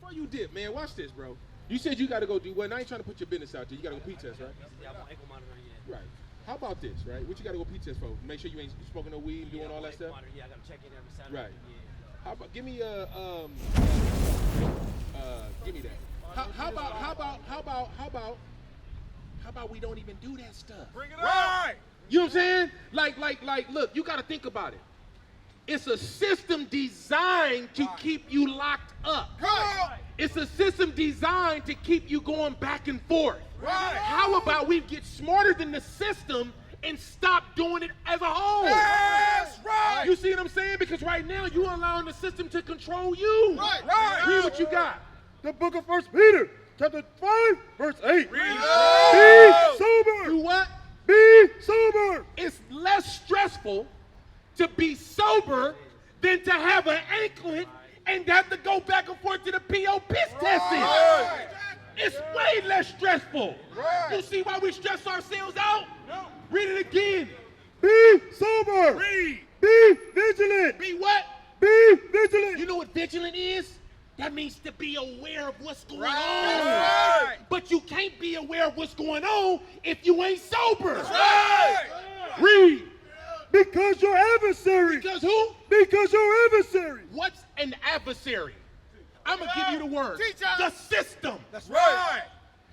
before you dip, man, watch this, bro. You said you got to go do what? Now I ain't trying to put your business out there. You got to go P-test, right? Yeah, I'm on ankle monitor, yeah. Right. How about this, right? What you got to go P-test for? Make sure you ain't smoking no weed, doing all that stuff? Monitor, yeah, I got to check in every Saturday. Right. Yeah. How about, give me give me that. How about we don't even do that stuff? Bring it up. You know what I'm saying? Like, look, you got to think about it. It's a system designed to keep you locked up. It's a system designed to keep you going back and forth. Right. How about we get smarter than the system and stop doing it as a whole? That's right. You see what I'm saying? Because right now you're allowing the system to control you. Right. Read what you got. The book of 1 Peter, chapter 5, verse 8. Read Be sober. Do what? Be sober. It's less stressful to be sober than to have an anklet and have to go back and forth to the PO piss testing. Right. It's way less stressful. Right. You see why we stress ourselves out? No. Read it again. Be sober. Read. Be vigilant. Be what? Be vigilant. You know what vigilant is? That means to be aware of what's going on. Right. But you can't be aware of what's going on if you ain't sober. Right. Read. Because your adversary. Because who? Because your adversary. What's an adversary? I'm going to give you the word. Teacher. The system. That's right.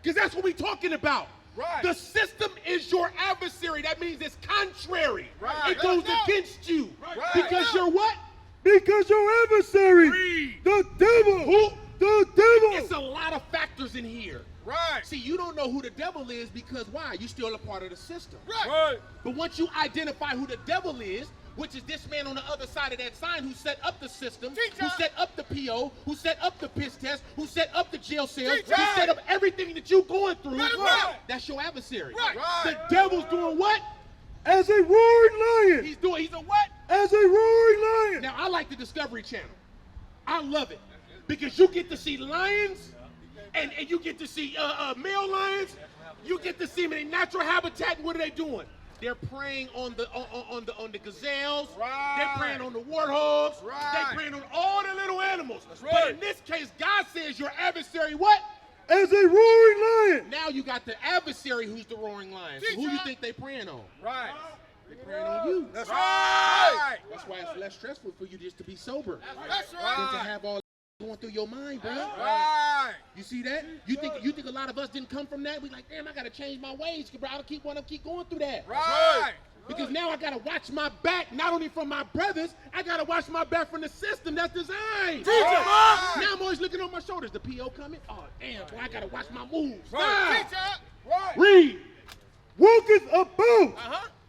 Because that's what we're talking about. Right. The system is your adversary. That means it's contrary. Right. It goes against you. Right. Because you're what? Because your adversary. Read. The devil. Who? The devil. It's a lot of factors in here. Right. See, you don't know who the devil is because why? You're still a part of the system. Right. But once you identify who the devil is, which is this man on the other side of that sign who set up the system, who set up the PO, who set up the piss test, who set up the jail cell, who set up everything that you're going through, that's your adversary. Right. The devil's doing what? As a roaring lion. He's a what? As a roaring lion. Now, I like the Discovery Channel. I love it because you get to see lions and you get to see male lions. You get to see them in their natural habitat. And what are they doing? They're preying on the gazelles. Right. They're preying on the warthogs. Right. They're preying on all the little animals. That's right. But in this case, God says your adversary what? As a roaring lion. Now you got the adversary who's the roaring lion. So who do you think they preying on? Right. They're preying on you. That's right. That's why it's less stressful for you just to be sober That's than right. to have all going through your mind, bro. Right. You see that? You think a lot of us didn't come from that? We like, damn, I gotta change my ways, bro. I want to keep going through that. Right. Because now I gotta watch my back, not only from my brothers, I gotta watch my back from the system that's designed. Right. Now I'm always looking on my shoulders. The PO coming? Oh damn, boy, I gotta watch my moves. Right. Now, Teacher. Right. read. Walketh about.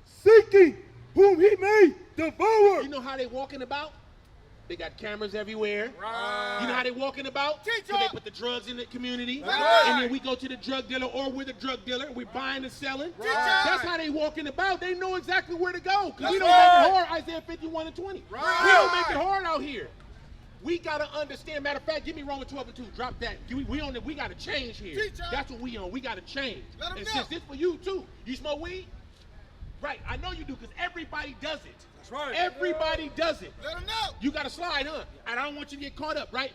Seeking whom he may devour. You know how they walking about? They got cameras everywhere. Right. You know how they walking about? Teacher. So they put the drugs in the community. Right. And then we go to the drug dealer or we're the drug dealer and we're buying and selling. Right. That's how they walking about. They know exactly where to go. Because we That's don't right. make it hard, Isaiah 51 and 20. Right. We don't make it hard out here. We got to understand. Matter of fact, give me Romans 12 and 2. Drop that. We got to change here. Teacher. That's what we on. We got to change. Let 'em And know. since this for you too. You smoke weed? Right. I know you do because everybody does it. That's right. Everybody does it. Let them know. You got to slide, huh? And I don't want you to get caught up, right?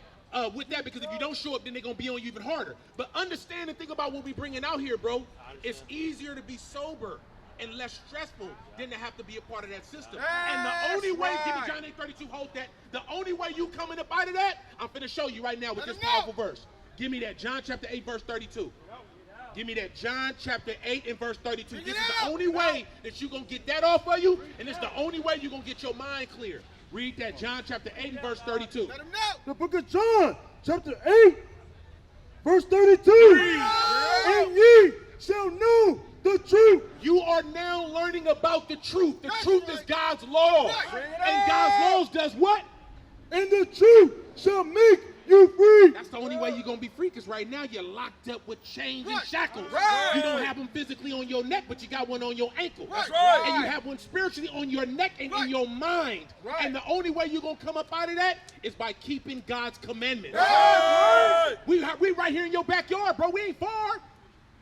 With that, because if you don't show up, then they're going to be on you even harder. But understand and think about what we're bringing out here, bro. It's easier to be sober and less stressful than to have to be a part of that system. And the only way, give me John 8:32, hold that. The only way you coming up out of that, I'm finna show you right now with this powerful verse. Give me that, John chapter 8, verse 32. Give me that, John chapter 8 and verse 32. This is the only way that you're going to get that off of you, and it's the only way you're going to get your mind clear. Read that, John chapter 8 and verse 32. Let them know. The book of John, chapter 8, verse 32. And ye shall know the truth. You are now learning about the truth. The truth is God's law. And God's laws does what? And the truth shall make you free. That's the only way you're going to be free, because right now you're locked up with chains and Right. shackles. Right. You don't have them physically on your neck, but you got one on your ankle. That's right. And you have one spiritually on your neck and in your mind. Right. And the only way you're going to come up out of that is by keeping God's commandments. Right. We right here in your backyard, bro. We ain't far.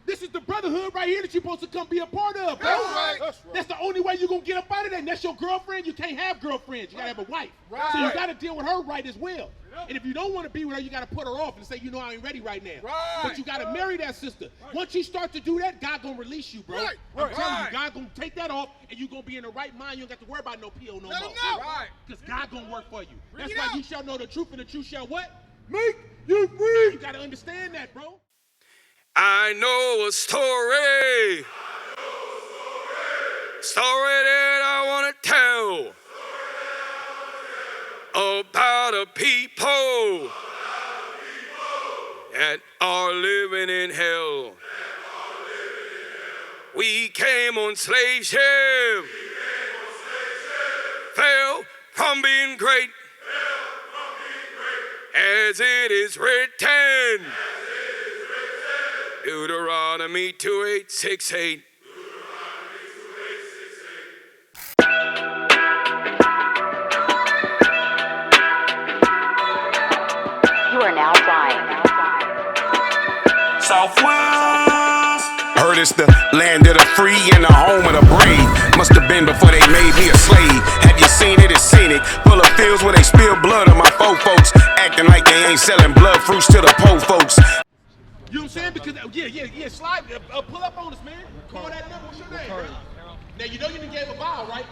This is the brotherhood right here that you're supposed to come be a part of, bro. That's right. That's right. That's the only way you're going to get up out of that. And that's your girlfriend. You can't have girlfriends. You got to have a wife. Right. So you got to deal with her right as well. And if you don't want to be with her, you got to put her off and say, you know, I ain't ready right now. Right. But you got to marry that sister. Once you start to do that, God going to release you, bro. Right. I'm telling you, Right. God going to take that off, and you're going to be in the right mind. You don't got to worry about no PO no Let more. him know. Right. Because God going to work for you. Bring That's it why out. you shall know the truth, and the truth shall what? Make you free. You got to understand that, bro. I know a story. Story that I want to tell. About a people that are living in hell. We came on slave ship. Fell from being great. As it is written. Deuteronomy 28:6-8. You are now flying. Southwest. Heard it's the land of the free and the home of the brave. Must have been before they made me a slave. Have you seen it? It's scenic. Full of fields where they spill blood on my faux folks. Acting like they ain't selling blood fruits to the po folks. You know what I'm saying? Because, yeah, slide, pull up on us, man. Call that number. What's your name, bro? Now, you know you done gave a vow, right?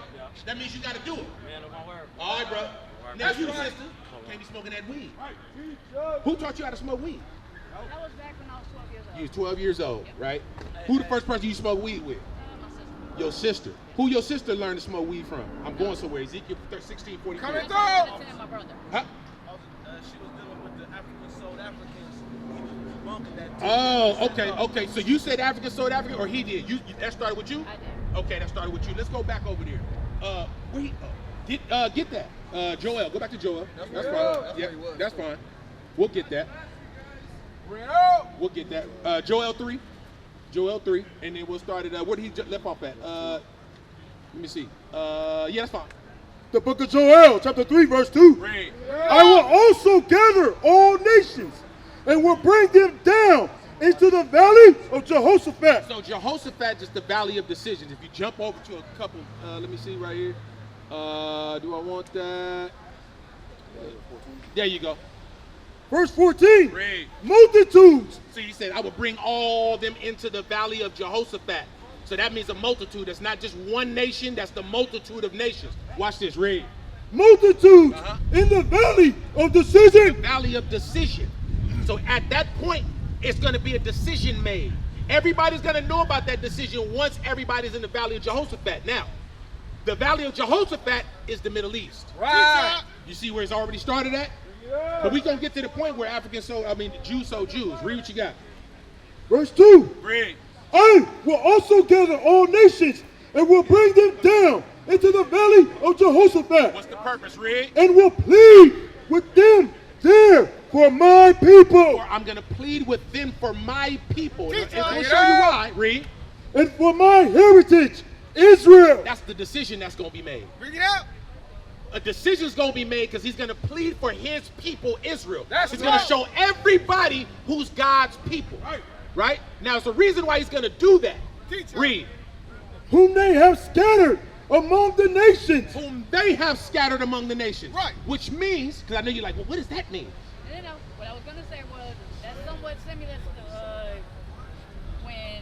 That means you got to do it. Man, of my word. All right, bro. Now, you, sister, can't be smoking that weed. Who taught you how to smoke weed? That was back when I was 12 years old. You was 12 years old, right? Who the first person you smoked weed with? My sister. Your sister. Who your sister learned to smoke weed from? I'm going somewhere. Ezekiel 16:43. Coming through. And my brother. Huh? She was dealing with the African sold Africans. He was debunking that. Oh, okay. So you said African sold African, or he did? You that started with you? I did. Okay, that started with you. Let's go back over there. Get that. Joel, go back to Joel. That's fine. That's Yeah, what he was. that's fine. We'll get that. Bring it out. We'll get that. Joel 3, and then we'll start it. Where did he left off at? Let me see. Yeah, that's fine. The book of Joel, chapter 3, verse 2. Read. I will also gather all nations and will bring them down into the valley of Jehoshaphat. So Jehoshaphat is the valley of decisions. If you jump over to a couple, let me see right here. Do I want that? There you go. Verse 14. Read. Multitudes. So he said, I will bring all them into the valley of Jehoshaphat. So that means a multitude. That's not just one nation, that's the multitude of nations. Watch this, read. Multitudes in the valley of decision. Valley of decision. So at that point, it's going to be a decision made. Everybody's going to know about that decision once everybody's in the valley of Jehoshaphat. Now, the valley of Jehoshaphat is the Middle East. Right. You see where it's already started at? But we're going to get to the point where the Jews sold Jews. Read what you got. Verse 2. Read. I will also gather all nations and will bring them down into the valley of Jehoshaphat What's the purpose? Read. and will plead with them there for my people Or I'm going to plead with them for my people. And Teacher, I'm going to get show you up. why. Read. and for my heritage, Israel. That's the decision that's going to be made. Bring it out. A decision's going to be made because he's going to plead for his people, Israel. That's he's right. going to show everybody who's God's people. Right. Right? Now, it's the reason why he's going to do that. Teacher. Read. Whom they have scattered among the nations. Whom they have scattered among the nations. Right. Which means, because I know you're like, well, what does that mean? You know, what I was going to say was that's somewhat similar to when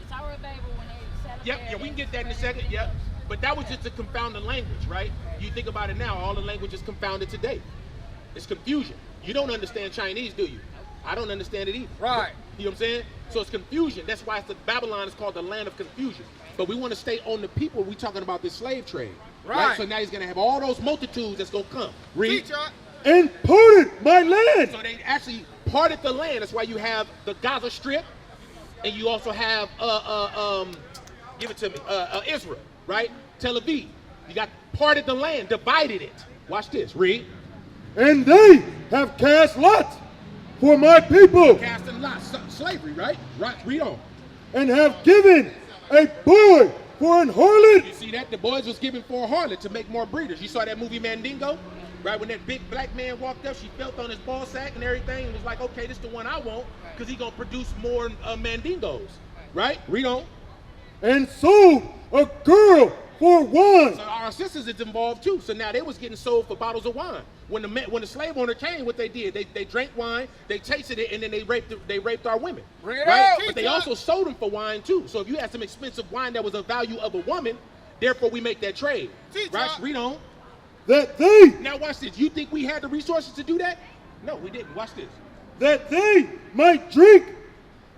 the Tower of Babel, when they sat up Yep, there yeah, we can and get that in a spread second. Yep. everything. But that was just to confound the language, right? You think about it now, all the language is confounded today. It's confusion. You don't understand Chinese, do you? I don't understand it either. Right. You know what I'm saying? So it's confusion. That's why Babylon is called the land of confusion. But we want to stay on the people. We're talking about this slave trade. Right. So now he's going to have all those multitudes that's going to come. Read. Teacher. And parted my land. So they actually parted the land. That's why you have the Gaza Strip, and you also have give it to me, Israel, right? Tel Aviv. You got parted the land, divided it. Watch this. Read. And they have cast lots for my people. Casting lots, slavery, right? Right. Read on. And have given a boy for an harlot. You see that? The boys was given for a harlot to make more breeders. You saw that movie Mandingo? Right, when that big black man walked up, she felt on his ball sack and everything and was like, okay, this is the one I want because he's going to produce more mandingos. right? Read on. and sold a girl for wine. So our sisters is involved too. So now they was getting sold for bottles of wine. When the slave owner came, what they did, they drank wine, they tasted it, and then they raped our women. Bring it right? out. But they also sold them for wine too. So if you had some expensive wine that was a value of a woman, therefore we make that trade. Right? Read on. That they, Now watch this. You think we had the resources to do that? No, we didn't. Watch this. that they might drink.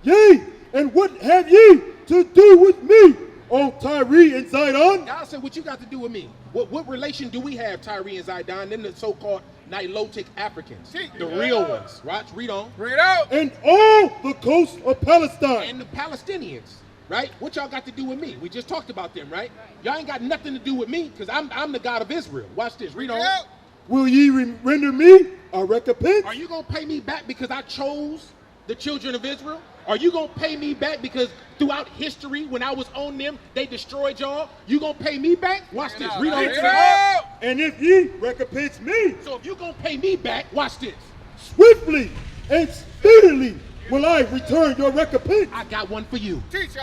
Yea, and what have ye to do with me, O Tyree and Zidon? God said, what you got to do with me? What relation do we have, Tyree and Zidon, and the so-called Nilotic Africans? The real ones. Right? Read on. Bring it out. And all the coast of Palestine. And the Palestinians. Right? What y'all got to do with me? We just talked about them, right? Y'all ain't got nothing to do with me because I'm the God of Israel. Watch this. Read on. Will ye render me a recompense? Are you going to pay me back because I chose the children of Israel? Are you going to pay me back because throughout history, when I was on them, they destroyed y'all? You going to pay me back? Watch this. Read on. And if ye recompense me, So if you're going to pay me back, watch this. swiftly and speedily will I return your recompense. I got one for you. Teacher.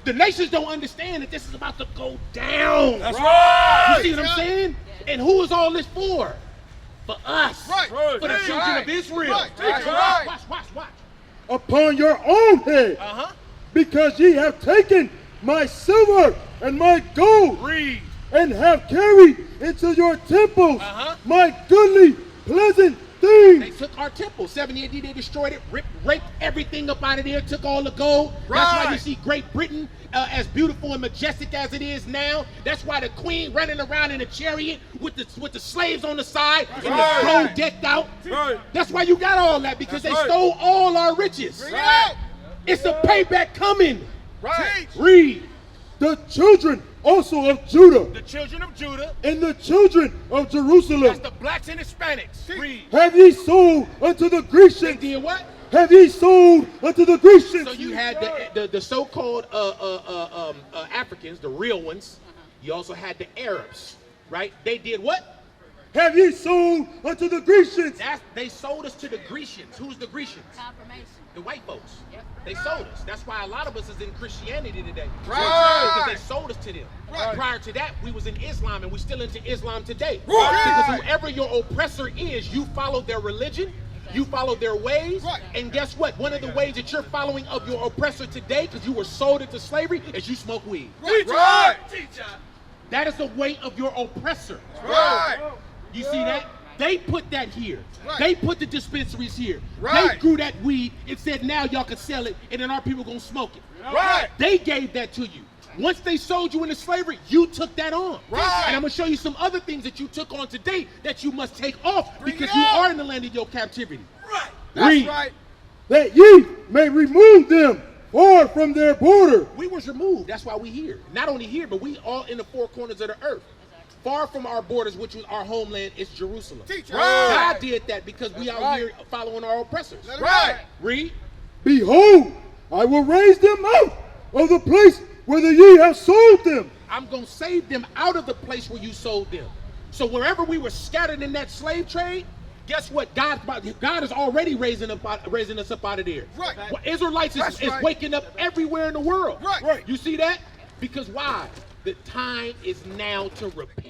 The nations don't understand that this is about to go down. That's right. You see what I'm saying? And who is all this for? For us. Right. For the Right. children of Israel. Right. Watch, Right. watch. Upon your own head, Uh-huh. because ye have taken my silver and my gold, Read. and have carried into your temples Uh-huh. my goodly, pleasant They things. took our temple. 70 AD, they destroyed it, raped everything up out of there, took all the gold. That's why you Right. see Great Britain as beautiful and majestic as it is now. That's why the queen running around in a chariot with the slaves on the side and Right. the gold decked out. Right. That's why you got all that, because That's they right. stole all our riches. Bring it out. It's a payback coming. Right. Read. The children also of Judah The children of Judah, and the children of Jerusalem that's the blacks and Hispanics. Read. have ye sold unto the They Grecians. did what? Have ye sold unto the Grecians. So you had the so-called Africans, the real ones. You also had the Arabs, right? They did what? Have ye sold unto the Grecians. They sold us to the Grecians. Who's the Grecians? Confirmation. The white folks. Yep. They sold us. That's why a lot of us is in Christianity today. Right. Because they sold us to them. Right. Prior to that, we was in Islam, and we still into Islam today. Right. Because whoever your oppressor is, you follow their religion, you follow their ways, Right. and guess what? One of the ways that you're following of your oppressor today, because you were sold into slavery, is you smoke weed. Right. That is the way of your oppressor. Right. You see that? They put that here. Right. They put the dispensaries here. They Right. grew that weed and said, now y'all can sell it, and then our people gonna smoke it. Right. They gave that to you. Once they sold you into slavery, you took that on. Right. And I'm gonna show you some other things that you took on today that you must take off Bring because it you out. are in the land of your captivity. Right. That's Read. right. That ye may remove them far from their border. We was removed. That's why we here. Not only here, but we all in the four corners of the earth. Far from our borders, which was our homeland, is Jerusalem. Teacher. God did that because we That's out right. here following our oppressors. Right. Read. Behold, I will raise them out of the place whither ye have sold them. I'm going to save them out of the place where you sold them. So wherever we were scattered in that slave trade, guess what? God is already raising us up out of there. Right. Well, Israelites That's is right. waking up everywhere in the world. Right. You see that? Because why? The time is now to repent.